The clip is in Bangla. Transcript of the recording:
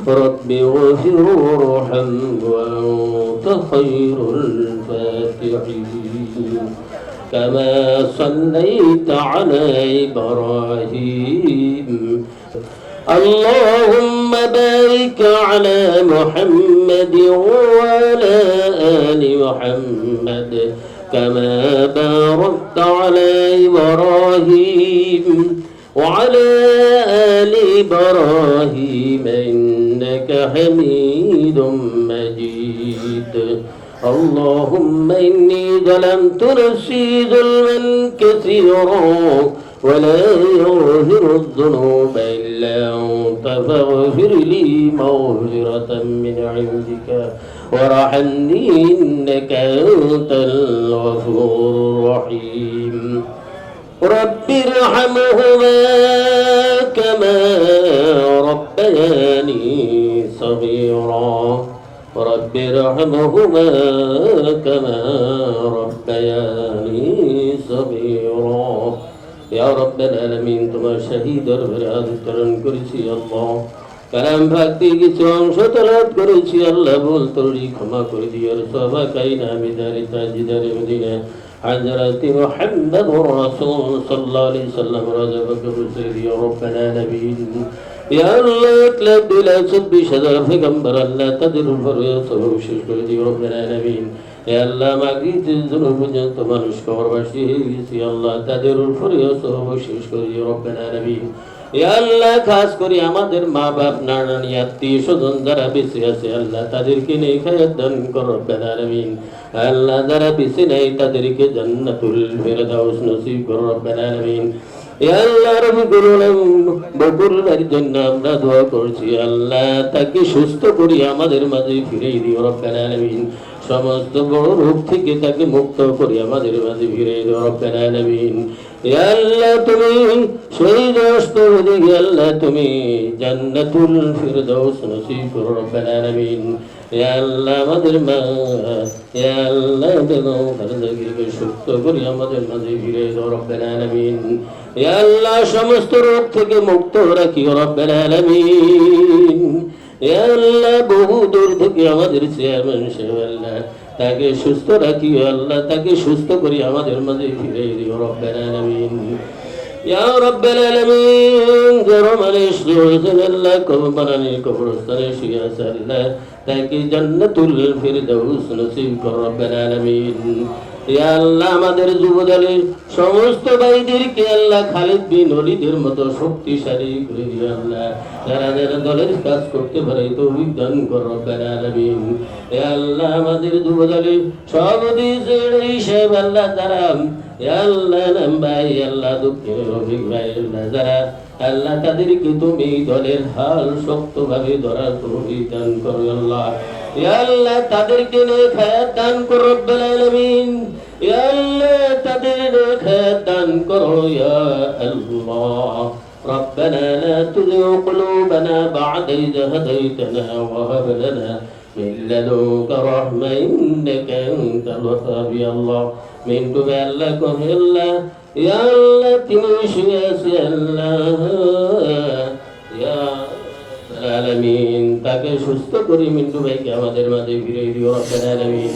رب اغفر وارحم وأنت خير الفاتحين كما صليت على إبراهيم اللهم بارك على محمد وعلى آل محمد كما باركت على إبراهيم وعلى آل إبراهيم إنك حميد مجيد اللهم إني ظلمت نفسي ظلما كثيرا ولا يغفر الذنوب إلا أنت فاغفر لي مغفرة من عندك وارحمني إنك أنت الغفور الرحيم رب ارحمهما كما ربياني صغيرا رب ارحمهما كما ربياني صغيرا يا رب العالمين তোমার শহীদ দরবারে আন্তরণ করেছি আল্লাহ কালাম ভক্তি কিছু অংশ তলাত করেছি আল্লাহ ভুল ত্রুটি ক্ষমা করে দিও সবা কাইনা মিদারি তাজিদারে মদিনা حضرت محمد رسول صلى الله عليه وسلم رزقك بسيدي ربنا نبيين يا الله اطلب بلا سب شذر پیغمبر الله تدر الفريا سبب شكر دي ربنا نبيين يا الله مغفرت الذنوب جنت মানুষ কবরবাসী হয়ে গেছি আল্লাহ তাদের ফরিয়াদ সবব শেষ করে দিও রব্বানা নবীন ইয়া আল্লাহ খাস করে আমাদের মা বাপ নানানি আত্মীয় স্বজন যারা বেঁচে আছে আল্লাহ তাদেরকে নেখায়াত দান কর রব্বানা নবীন আল্লাহ যারা বেঁচে নেই তাদেরকে জান্নাতুল ফেরদাউস নসিব কর রব্বানা নবীন ইয়া আল্লাহ রব্বুল আলামিন বকুলের জন্য আমরা দোয়া করছি আল্লাহ তাকে সুস্থ করে আমাদের মাঝে ফিরিয়ে দিও রব্বানা নবীন সমস্ত বড় রোগ থেকে তাকে মুক্ত করে আমাদের মাঝে ফিরিয়ে দিও রব্বানা নবীন ইয়া আল্লাহ তুমি শহীদ অস্তর দিকে আল্লাহ তুমি জান্নাতুল ফিরদাউস নসিব করো রব্বানা নবীন ইয়া আল্লাহ আমাদের মা ইয়া আল্লাহ বেগম খালেদাকে সুস্থ করে আমাদের মাঝে ফিরিয়ে দিও রব্বানা নবীন ইয়া আল্লাহ সমস্ত রোগ থেকে মুক্ত রাখিও রব্বানা নবীন ইয়া আল্লাহ বহু দূর থেকে আমাদের চেয়ারম্যান সাহেব আল্লাহ তাকে সুস্থ রাখিও আল্লাহ তাকে সুস্থ করে আমাদের মাঝে ফিরিয়ে দিও রব্বানা নবীন ইয়া রাব্বাল আলামিন গরমানে শুয়েছেন আল্লাহ কবরবানানি কবরস্থানে শুয়ে আছে আল্লাহ তাকে জান্নাতুল ফিরদাউস নসিব কর রব্বানা আলামিন ইয়া আল্লাহ আমাদের যুবদলের সমস্ত ভাইদেরকে আল্লাহ খালিদ বিন ওলীদের মতো শক্তিশালী করে দিও আল্লাহ যারা যারা দলের কাজ করতে পারে তৌফিক দান কর রব্বানা আলামিন ইয়া আল্লাহ আমাদের যুবদলের সভাপতি সেক্রেটারি সাহেব আল্লাহ যারা ইয়া আল্লাহ নাম ভাই আল্লাহ দুঃখের রফিক ভাই আল্লাহ যারা আল্লাহ তাদেরকে তুমি দলের হাল শক্তভাবে ধরার তৌফিক দান করো আল্লাহ ইয়া আল্লাহ তাদেরকে নেখায়াত দান করো রব্বুল আলামিন ইয়া আল্লাহ তাদের নেখায়াত দান করো ইয়া আল্লাহ ربنا لا تزغ قلوبنا بعد إذ هديتنا وهب لنا من لدنك رحمة إنك أنت الوهاب يا الله من دون الله كن الله يا الله تنشيس يا الله يا العالمين তাকে সুস্থ করে মিন্টু ভাইকে আমাদের মাঝে ফিরিয়ে দিও রব্বানা আলামিন